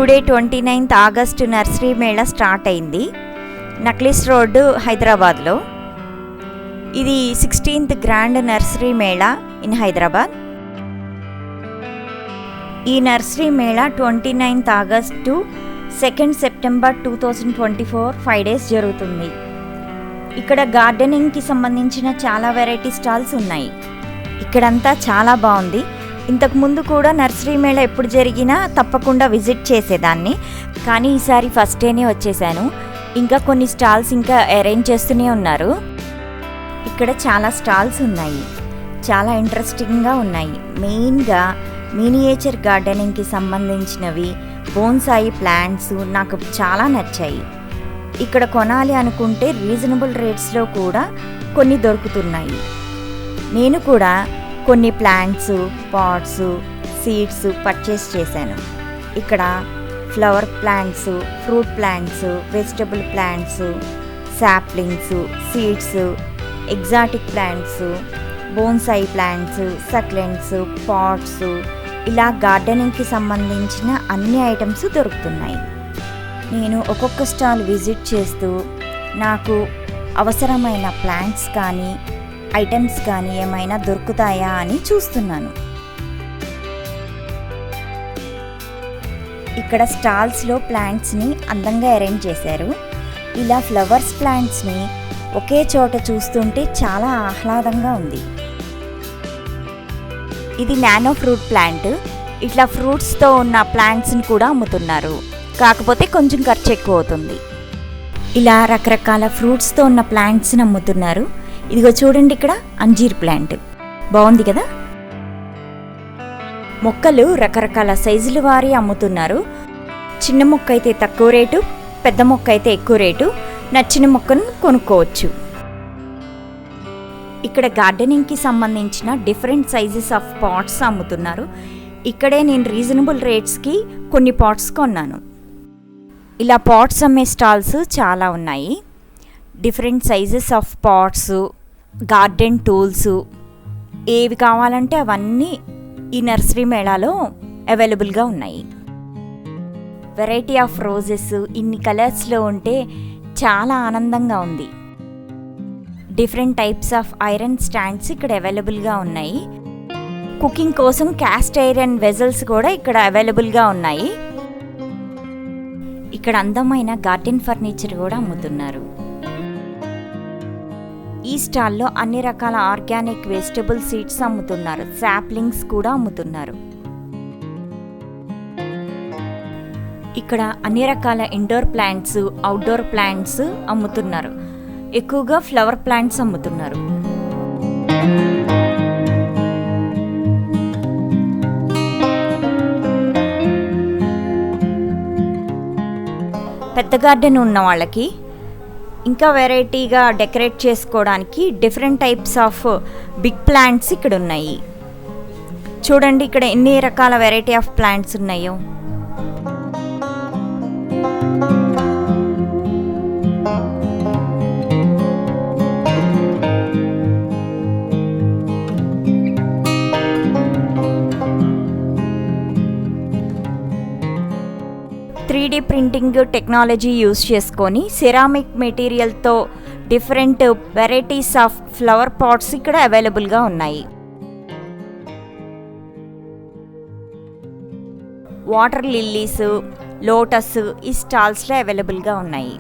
Today 29th August nursery mela start అయింది Necklace Road హైదరాబాద్లో. ఇది 16th grand nursery mela in Hyderabad. ఈ nursery mela 29th August 2nd September 2024 5 days జరుగుతుంది. ఇక్కడ గార్డెనింగ్కి సంబంధించిన చాలా వెరైటీ స్టాల్స్ ఉన్నాయి. ఇక్కడంతా చాలా బాగుంది. ఇంతకుముందు కూడా నర్సరీ మేళా ఎప్పుడు జరిగినా తప్పకుండా విజిట్ చేసేదాన్ని, కానీ ఈసారి ఫస్ట్ డేనే వచ్చేసాను. ఇంకా కొన్ని స్టాల్స్ ఇంకా అరేంజ్ చేస్తూనే ఉన్నారు. ఇక్కడ చాలా స్టాల్స్ ఉన్నాయి, చాలా ఇంట్రెస్టింగ్గా ఉన్నాయి. మెయిన్గా మినియేచర్ గార్డెనింగ్కి సంబంధించినవి, బోన్సాయి ప్లాంట్స్ నాకు చాలా నచ్చాయి. ఇక్కడ కొనాలి అనుకుంటే రీజనబుల్ రేట్స్లో కూడా కొన్ని దొరుకుతున్నాయి. నేను కూడా కొన్ని ప్లాంట్స్, పాట్స్, సీడ్స్ పర్చేస్ చేశాను. ఇక్కడ flower plants, fruit plants, vegetable plants, saplings, seeds, exotic plants, bonsai plants, succulents, pots, ఇలా గార్డెనింగ్కి సంబంధించిన అన్ని ఐటమ్స్ దొరుకుతున్నాయి. నేను ఒక్కొక్క స్టాల్ విజిట్ చేస్తూ నాకు అవసరమైన ప్లాంట్స్ కానీ ఐటమ్స్ కానీ ఏమైనా దొరుకుతాయా అని చూస్తున్నాను. ఇక్కడ స్టాల్స్లో ప్లాంట్స్ని అందంగా అరేంజ్ చేశారు. ఇలా ఫ్లవర్స్ ప్లాంట్స్ని ఒకే చోట చూస్తుంటే చాలా ఆహ్లాదంగా ఉంది. ఇది నానో ఫ్రూట్ ప్లాంట్. ఇట్లా ఫ్రూట్స్తో ఉన్న ప్లాంట్స్ని కూడా అమ్ముతున్నారు, కాకపోతే కొంచెం ఖర్చు ఎక్కువ అవుతుంది. ఇలా రకరకాల ఫ్రూట్స్తో ఉన్న ప్లాంట్స్ని అమ్ముతున్నారు. ఇదిగో చూడండి, ఇక్కడ అంజీర్ ప్లాంట్ బాగుంది కదా. మొక్కలు రకరకాల సైజుల వారి అమ్ముతున్నారు. చిన్న మొక్క అయితే తక్కువ రేటు, పెద్ద మొక్క అయితే ఎక్కువ రేటు. నచ్చిన మొక్కను కొనుక్కోవచ్చు. ఇక్కడ గార్డెనింగ్కి సంబంధించిన డిఫరెంట్ సైజెస్ ఆఫ్ పాట్స్ అమ్ముతున్నారు. ఇక్కడే నేను రీజనబుల్ రేట్స్కి కొన్ని పాట్స్ కొన్నాను. ఇలా పాట్స్ అమ్మే స్టాల్స్ చాలా ఉన్నాయి. Different sizes of pots, garden tools, ఏవి కావాలంటే అవన్నీ ఈ నర్సరీ మేళాలో అవైలబుల్గా ఉన్నాయి. వెరైటీ ఆఫ్ రోజెస్ ఇన్ని కలర్స్లో ఉంటే చాలా ఆనందంగా ఉంది. Different types of iron stands ఇక్కడ అవైలబుల్గా ఉన్నాయి. కుకింగ్ కోసం క్యాస్ట్ ఐరన్ వెజల్స్ కూడా ఇక్కడ అవైలబుల్గా ఉన్నాయి. ఇక్కడ అందమైన గార్డెన్ ఫర్నిచర్ కూడా అమ్ముతున్నారు. ఈ స్టాల్లో అన్ని రకాల ఆర్గానిక్ వెజిటబుల్ సీడ్స్ అమ్ముతున్నారు. సాప్లింగ్స్ కూడా అమ్ముతున్నారు. ఇక్కడ అన్ని రకాల ఇండోర్ ప్లాంట్స్, అవుట్డోర్ ప్లాంట్స్ అమ్ముతున్నారు. ఎక్కువగా ఫ్లవర్ ప్లాంట్స్ అమ్ముతున్నారు. పెద్ద గార్డెన్ ఉన్న వాళ్ళకి ఇంకా వెరైటీగా డెకరేట్ చేసుకోవడానికి different types of big plants ఇక్కడ ఉన్నాయి. చూడండి ఇక్కడ ఎన్ని రకాల వెరైటీ ఆఫ్ ప్లాంట్స్ ఉన్నాయో. ప్రింటింగ్ టెక్నాలజీ యూజ్ చేసుకొని సెరామిక్ మెటీరియల్తో different varieties of flower pots ఇక్కడ అవైలబుల్గా ఉన్నాయి. వాటర్ లిల్లీస్, లోటస్ ఈ స్టాల్స్లో అవైలబుల్గా ఉన్నాయి.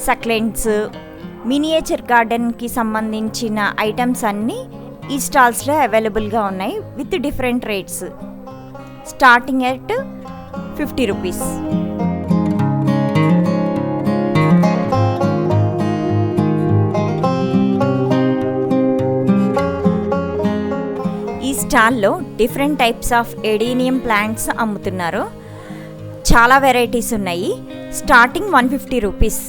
సక్లెంట్స్, మినియేచర్ గార్డెన్కి సంబంధించిన ఐటమ్స్ అన్నీ ఈ స్టాల్స్లో అవైలబుల్గా ఉన్నాయి with different rates. Starting at 50 rupees. ఈ స్టాల్లో different types of adenium plants అమ్ముతున్నారు. చాలా వెరైటీస్ ఉన్నాయి. Starting 150 rupees.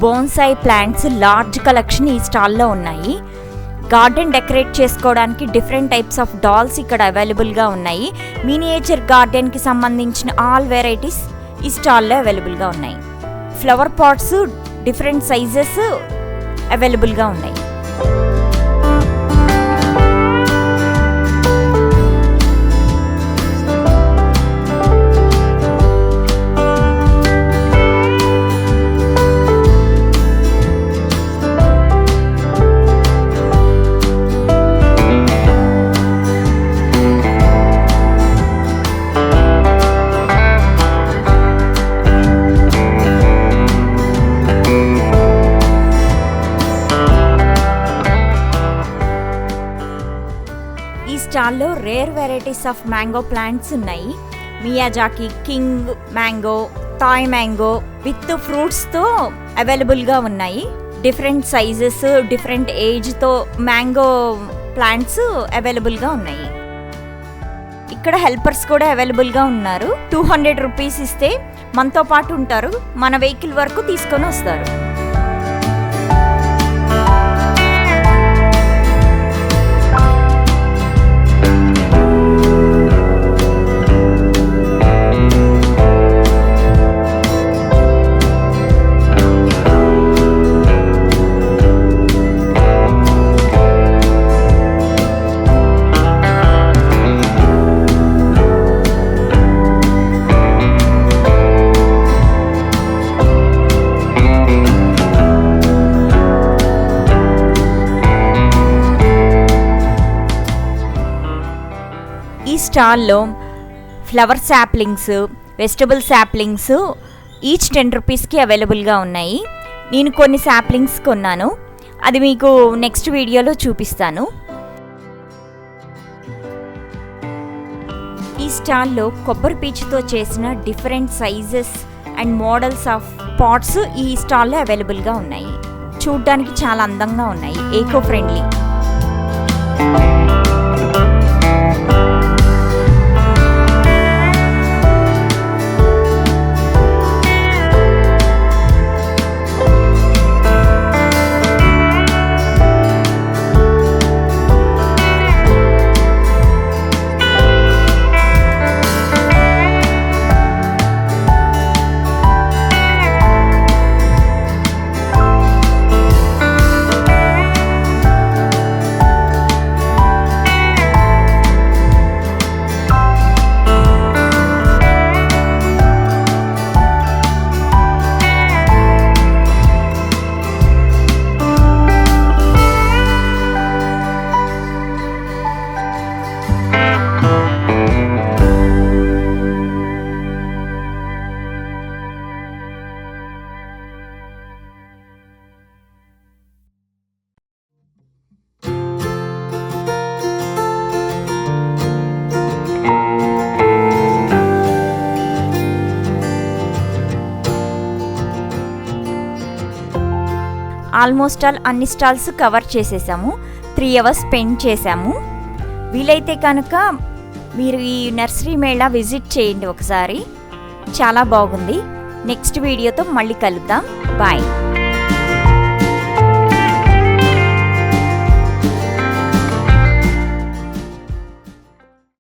Bonsai plants large collection ఈ స్టాల్లో ఉన్నాయి. గార్డెన్ డెకరేట్ చేసుకోవడానికి డిఫరెంట్ టైప్స్ ఆఫ్ డాల్స్ ఇక్కడ అవైలబుల్గా ఉన్నాయి. మినియేచర్ గార్డెన్కి సంబంధించిన ఆల్ వెరైటీస్ ఈ స్టాల్లో అవైలబుల్గా ఉన్నాయి. ఫ్లవర్ పాట్స్ డిఫరెంట్ సైజెస్ అవైలబుల్గా ఉన్నాయి. స్టాల్లో rare varieties of mango plants ఉన్నాయి. Miyazaki, king mango, Thai mango with ఫ్రూట్స్తో అవైలబుల్గా ఉన్నాయి. డిఫరెంట్ సైజెస్, డిఫరెంట్ ఏజ్తో మ్యాంగో ప్లాంట్స్ అవైలబుల్గా ఉన్నాయి. ఇక్కడ హెల్పర్స్ కూడా అవైలబుల్గా ఉన్నారు. 200 రూపీస్ ఇస్తే మనతో పాటు ఉంటారు, మన వెహికల్ వరకు తీసుకొని వస్తారు. ఈ స్టాల్లో flower saplings, vegetable saplings each 10 రూపీస్కి అవైలబుల్గా ఉన్నాయి. నేను కొన్ని శాప్లింగ్స్ కొన్నాను, అది మీకు నెక్స్ట్ వీడియోలో చూపిస్తాను. ఈ స్టాల్లో కొబ్బరి పీచుతో చేసిన different sizes and models of pots ఈ స్టాల్లో అవైలబుల్గా ఉన్నాయి. చూడ్డానికి చాలా అందంగా ఉన్నాయి, ఏకో ఫ్రెండ్లీ. ఆల్మోస్ట్ ఆల్ అన్ని స్టాల్స్ కవర్ చేసేసాము. 3 hours స్పెండ్ చేసాము. వీలైతే కనుక మీరు ఈ నర్సరీ మేళా విజిట్ చేయండి ఒకసారి, చాలా బాగుంది. నెక్స్ట్ వీడియోతో మళ్ళీ కలుద్దాం. బాయ్.